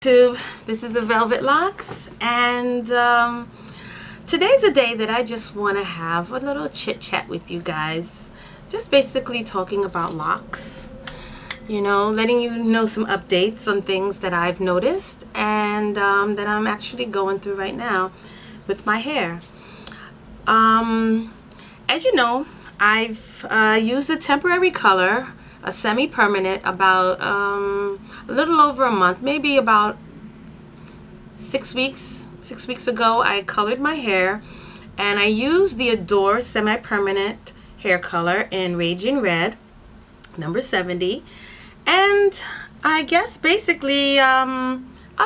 YouTube. This is the Velvet Locks, and today's a day that I just want to have a little chit chat with you guys. Just basically talking about locks, you know, letting you know some updates on things that I've noticed and that I'm actually going through right now with my hair. As you know, I've used a temporary color, a semi-permanent, about a little over a month, maybe about 6 weeks. 6 weeks ago, I colored my hair, and I used the Adore semi-permanent hair color in Raging Red, number 70. And I guess basically, I'll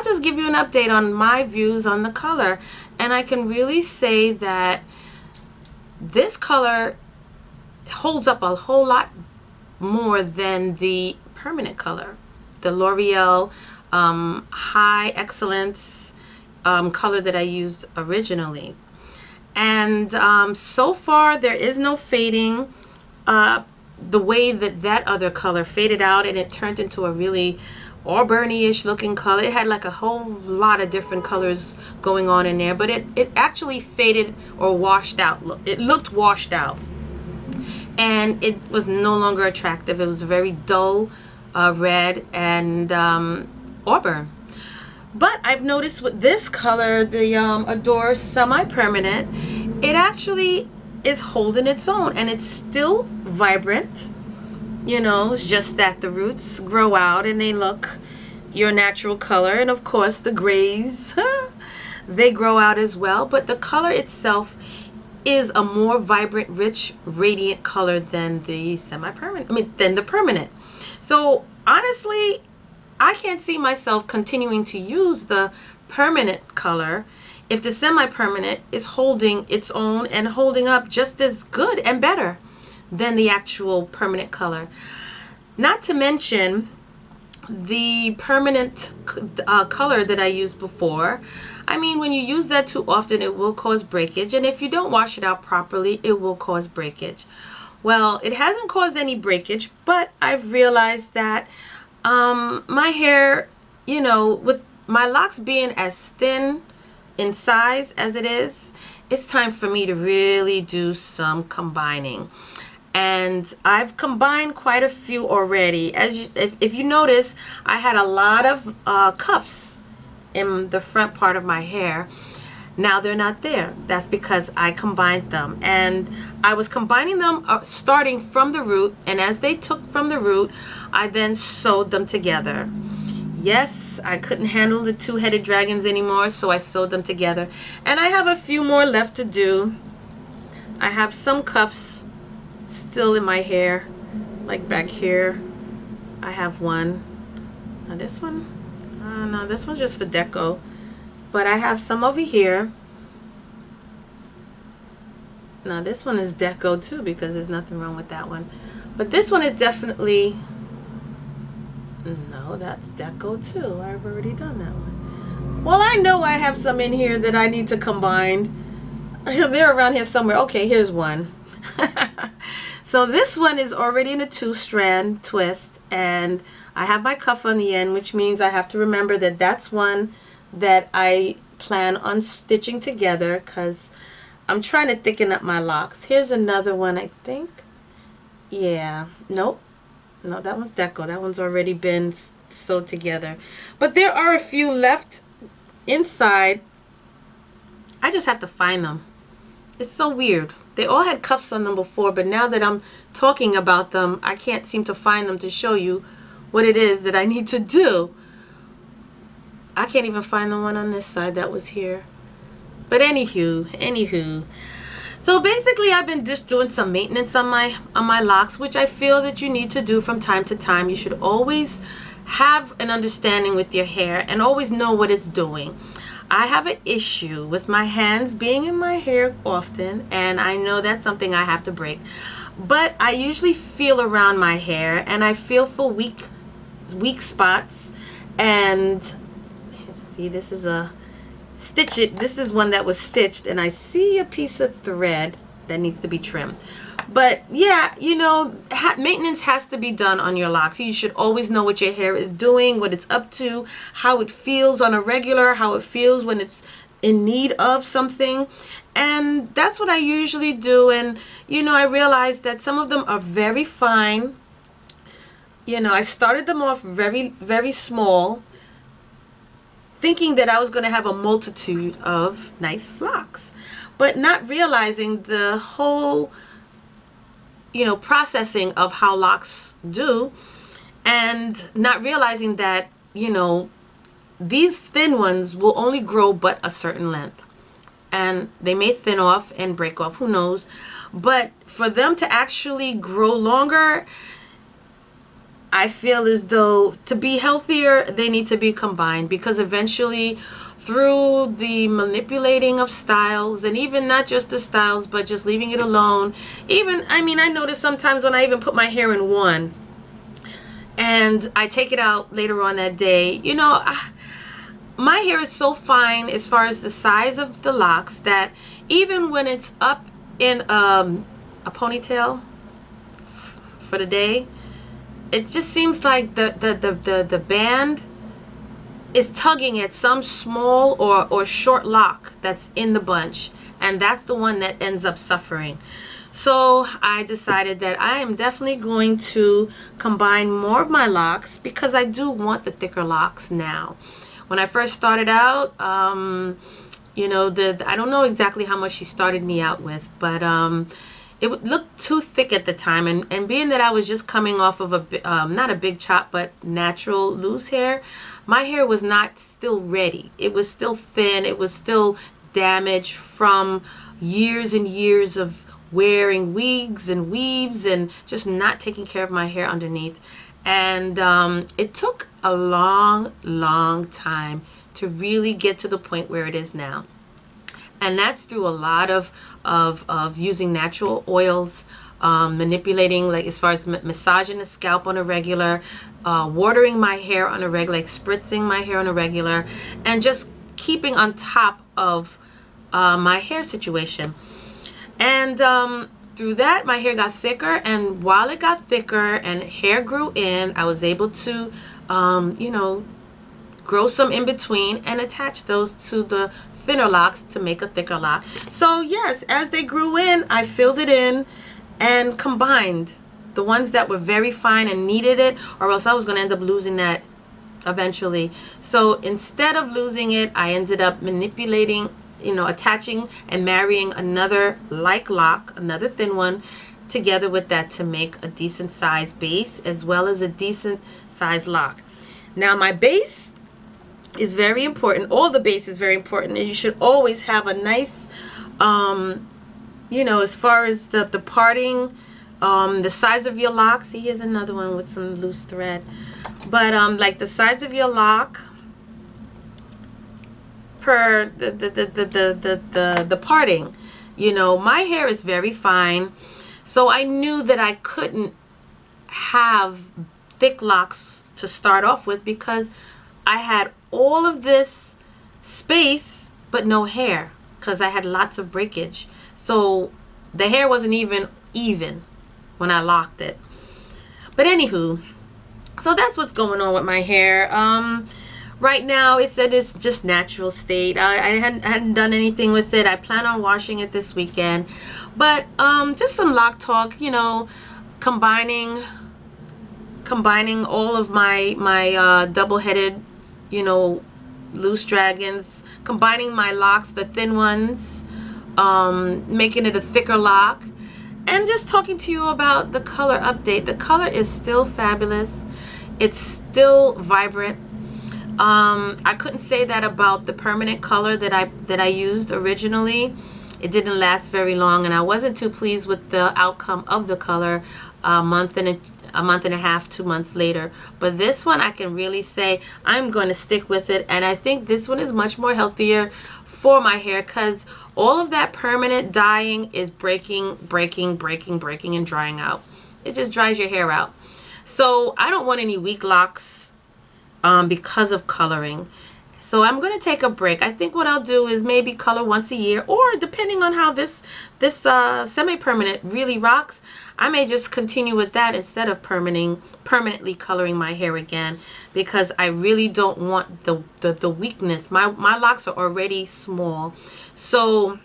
just give you an update on my views on the color. And I can really say that this color holds up a whole lot more than the permanent color, the L'Oreal High Excellence color that I used originally. And so far there is no fading the way that that other color faded out, and it turned into a really auburny-ish looking color. It had like a whole lot of different colors going on in there, but it actually faded or washed out. It looked washed out, and it was no longer attractive. It was very dull red and auburn. But I've noticed with this color, the Adore semi-permanent, it actually is holding its own, and it's still vibrant. You know, it's just that the roots grow out and they look your natural color, and of course the grays they grow out as well, but the color itself is a more vibrant, rich, radiant color than the semi-permanent, than the permanent. So honestly, I can't see myself continuing to use the permanent color if the semi-permanent is holding its own and holding up just as good and better than the actual permanent color. Not to mention the permanent color that I used before. I mean, when you use that too often, it will cause breakage, and if you don't wash it out properly, it will cause breakage. Well, it hasn't caused any breakage, but I've realized that my hair, you know, with my locks being as thin in size as it is, it's time for me to really do some combining. And I've combined quite a few already. If you notice, I had a lot of cuffs in the front part of my hair. Now they're not there. That's because I combined them, and I was combining them starting from the root, and as they took from the root, I then sewed them together. Yes, I couldn't handle the two-headed dragons anymore, so I sewed them together, and I have a few more left to do. I have some cuffs still in my hair, like back here. I have one. Now this one, no, this one's just for deco. But I have some over here. Now this one is deco too, because there's nothing wrong with that one. But this one is definitely, no, that's deco too. I've already done that one. Well, I know I have some in here that I need to combine. They're around here somewhere. Okay, here's one. So this one is already in a 2-strand twist, and I have my cuff on the end, which means I have to remember that that's one that I plan on stitching together because I'm trying to thicken up my locks. Here's another one, I think. Yeah, nope. No, that one's deco. That one's already been sewed together. But there are a few left inside. I just have to find them. It's so weird. They all had cuffs on them before, but now that I'm talking about them, I can't seem to find them to show you what it is that I need to do. I can't even find the one on this side that was here. But anywho. So basically, I've been just doing some maintenance on my locks, which I feel that you need to do from time to time. You should always have an understanding with your hair and always know what it's doing. I have an issue with my hands being in my hair often, and I know that's something I have to break. But I usually feel around my hair, and I feel for weak spots. And see, this is a this is one that was stitched, and I see a piece of thread that needs to be trimmed. But yeah, you know, maintenance has to be done on your locks. You should always know what your hair is doing, what it's up to, how it feels on a regular, how it feels when it's in need of something. And that's what I usually do. And you know, I realized that some of them are very fine. You know, I started them off very, very small, thinking that I was going to have a multitude of nice locks, but not realizing the whole, you know, processing of how locks do, and not realizing that, you know, these thin ones will only grow but a certain length, and they may thin off and break off, who knows. But for them to actually grow longer, I feel as though to be healthier, they need to be combined, because eventually through the manipulating of styles, and even not just the styles, but just leaving it alone. Even, I mean, I notice sometimes when I even put my hair in one and I take it out later on that day, you know, my hair is so fine as far as the size of the locks that even when it's up in a ponytail for the day, it just seems like the band is tugging at some small or short lock that's in the bunch, and that's the one that ends up suffering. So I decided that I am definitely going to combine more of my locks, because I do want the thicker locks now. When I first started out, you know, I don't know exactly how much she started me out with, but it would look too thick at the time, and being that I was just coming off of a not a big chop but natural loose hair, my hair was not still ready. It was still thin. It was still damaged from years and years of wearing wigs and weaves and just not taking care of my hair underneath. And it took a long time to really get to the point where it is now. And that's through a lot of using natural oils, manipulating, like as far as massaging the scalp on a regular, watering my hair on a regular, like spritzing my hair on a regular, and just keeping on top of my hair situation. And through that, my hair got thicker, and while it got thicker and hair grew in, I was able to, you know, grow some in between and attach those to the thinner locks to make a thicker lock. So yes, as they grew in, I filled it in and combined the ones that were very fine and needed it, or else I was going to end up losing that eventually. So instead of losing it, I ended up manipulating, you know, attaching and marrying another like lock, another thin one, together with that to make a decent size base as well as a decent size lock. Now my base is very important. All the base is very important, and you should always have a nice, you know, as far as the parting, the size of your lock. See, here's another one with some loose thread. But like the size of your lock per the parting. You know, my hair is very fine, so I knew that I couldn't have thick locks to start off with, because I had all of this space but no hair, because I had lots of breakage. So the hair wasn't even when I locked it. But anywho, so that's what's going on with my hair. Right now it's at its just natural state. I hadn't done anything with it. I plan on washing it this weekend. But just some lock talk, you know, combining all of my double-headed, you know, loose dragons, combining my locks, the thin ones, making it a thicker lock, and just talking to you about the color update. The color is still fabulous. It's still vibrant. I couldn't say that about the permanent color that I used originally. It didn't last very long, and I wasn't too pleased with the outcome of the color a month and a half, 2 months later. But this one, I can really say I'm going to stick with it, and I think this one is much more healthier for my hair, because all of that permanent dyeing is breaking and drying out. It just dries your hair out. So I don't want any weak locks because of coloring. So I'm going to take a break. I think what I'll do is maybe color once a year, or depending on how this semi-permanent really rocks, I may just continue with that instead of permanently coloring my hair again, because I really don't want the weakness. My locks are already small, so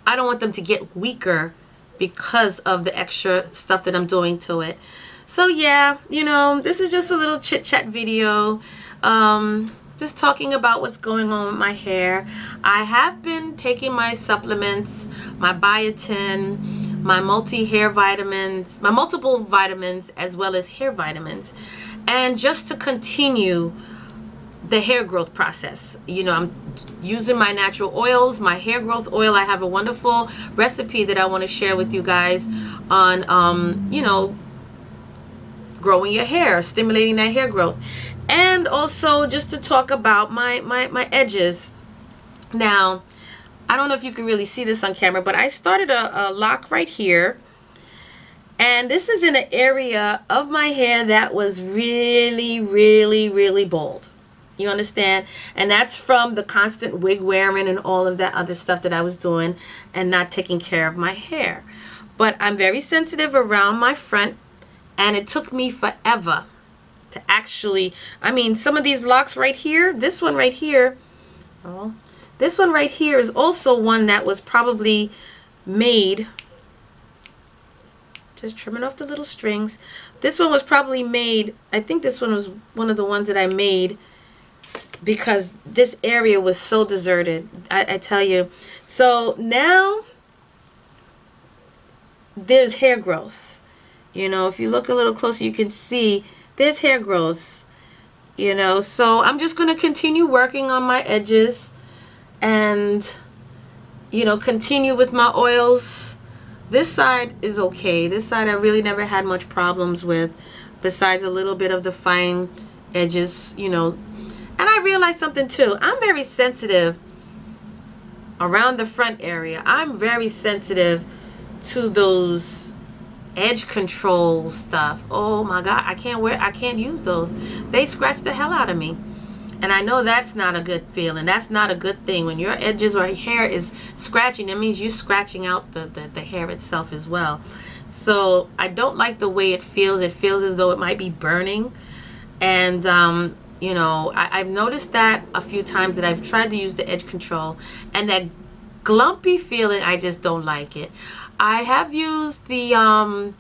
I don't want them to get weaker because of the extra stuff that I'm doing to it. So yeah, you know, this is just a little chit chat video. Just talking about what's going on with my hair. I have been taking my supplements, my biotin, my multiple vitamins, as well as hair vitamins, and just to continue the hair growth process. You know, I'm using my natural oils, my hair growth oil. I have a wonderful recipe that I want to share with you guys on, you know, growing your hair, stimulating that hair growth. And also just to talk about my edges. Now, I don't know if you can really see this on camera, but I started a lock right here. And this is in an area of my hair that was really, really, really bald. You understand? And that's from the constant wig wearing and all of that other stuff that I was doing and not taking care of my hair. But I'm very sensitive around my front, and it took me forever to actually, I mean, some of these locks right here, this one right here, oh, this one right here is also one that was probably made, just trimming off the little strings. This one was probably made, I think this one was one of the ones that I made because this area was so deserted, I tell you. So now there's hair growth. You know, if you look a little closer, you can see there's hair growth, you know. So I'm just going to continue working on my edges and, you know, continue with my oils. This side is okay. This side I really never had much problems with, besides a little bit of the fine edges, you know. And I realized something too. I'm very sensitive around the front area. I'm very sensitive to those edge control stuff. Oh my God, I can't use those. They scratch the hell out of me. And I know that's not a good feeling. That's not a good thing. When your edges or hair is scratching, that means you're scratching out the hair itself as well. So I don't like the way it feels. It feels as though it might be burning. And you know, I've noticed that a few times that I've tried to use the edge control, and that glumpy feeling, I just don't like it. I have used the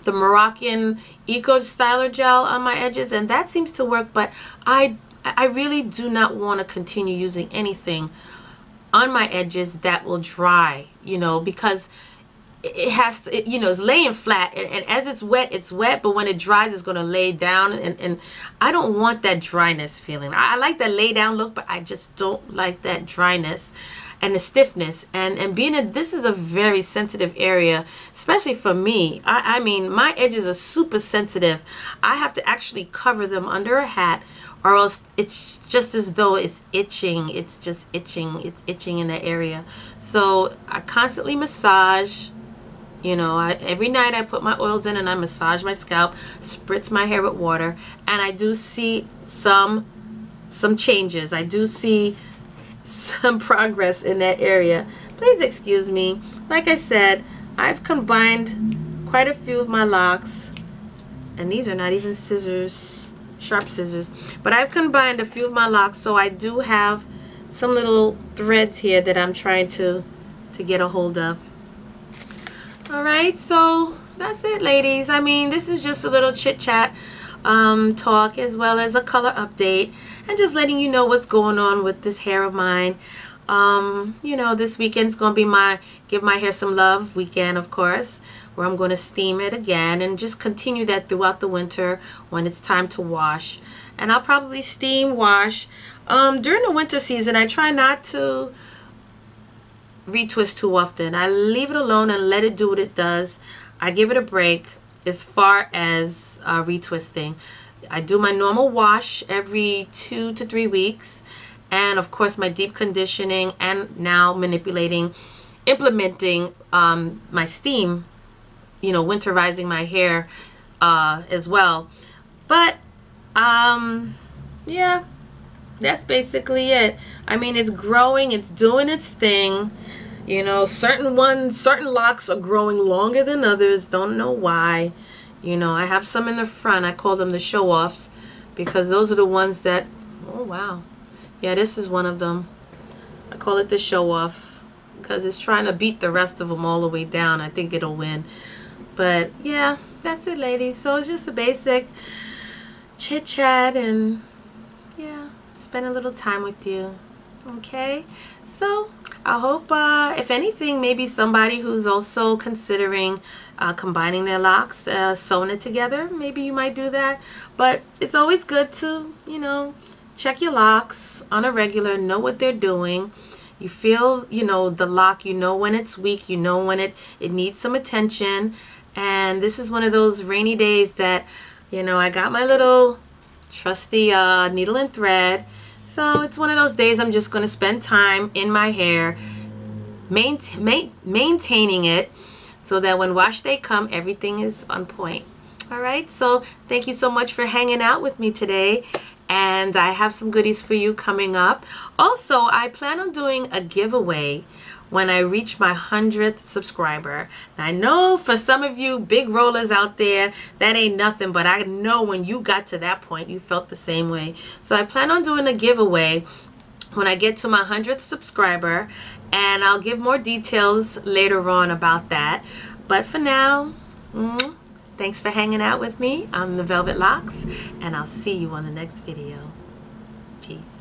Moroccan Eco Styler gel on my edges, and that seems to work, but I really do not want to continue using anything on my edges that will dry, you know, because it has to, you know, it's laying flat, and as it's wet, but when it dries, it's going to lay down, and I don't want that dryness feeling. I like that lay down look, but I just don't like that dryness and the stiffness. And being this is a very sensitive area, especially for me. I mean, my edges are super sensitive. I have to actually cover them under a hat, or else it's just as though it's itching. It's just itching. It's itching in that area. So I constantly massage. You know, every night I put my oils in and I massage my scalp, spritz my hair with water, and I do see some changes. I do see some progress in that area. Please excuse me. Like I said, I've combined quite a few of my locks, and these are not even scissors, sharp scissors, but I've combined a few of my locks, so I do have some little threads here that I'm trying to get a hold of. Alright, so that's it, ladies. I mean, this is just a little chit chat talk, as well as a color update, and just letting you know what's going on with this hair of mine. You know, this weekend's going to be my Give My Hair Some Love weekend, of course, where I'm going to steam it again and just continue that throughout the winter when it's time to wash. And I'll probably steam wash. During the winter season, I try not to retwist too often. I leave it alone and let it do what it does. I give it a break as far as retwisting. I do my normal wash every 2 to 3 weeks, and of course my deep conditioning, and now implementing my steam, you know, winterizing my hair as well. But yeah, that's basically it. I mean, it's growing, it's doing its thing. You know, certain locks are growing longer than others. Don't know why. You know, I have some in the front. I call them the show-offs because those are the ones that, oh wow. Yeah, this is one of them. I call it the show-off because it's trying to beat the rest of them all the way down. I think it'll win. But yeah, that's it, ladies. So it's just a basic chit chat and yeah, spend a little time with you. Okay, so I hope if anything, maybe somebody who's also considering combining their locks, sewing it together, maybe you might do that. But it's always good to, you know, check your locks on a regular, know what they're doing. You feel, you know, the lock, you know when it's weak, you know when it needs some attention. And this is one of those rainy days that, you know, I got my little trusty needle and thread. So it's one of those days I'm just going to spend time in my hair maintaining it so that when wash day come, everything is on point. All right, so thank you so much for hanging out with me today. And I have some goodies for you coming up. Also, I plan on doing a giveaway when I reach my 100th subscriber. Now, I know for some of you big rollers out there, that ain't nothing, but I know when you got to that point, you felt the same way. So I plan on doing a giveaway when I get to my 100th subscriber, and I'll give more details later on about that. But for now, thanks for hanging out with me. I'm the Velvet Locks, and I'll see you on the next video. Peace.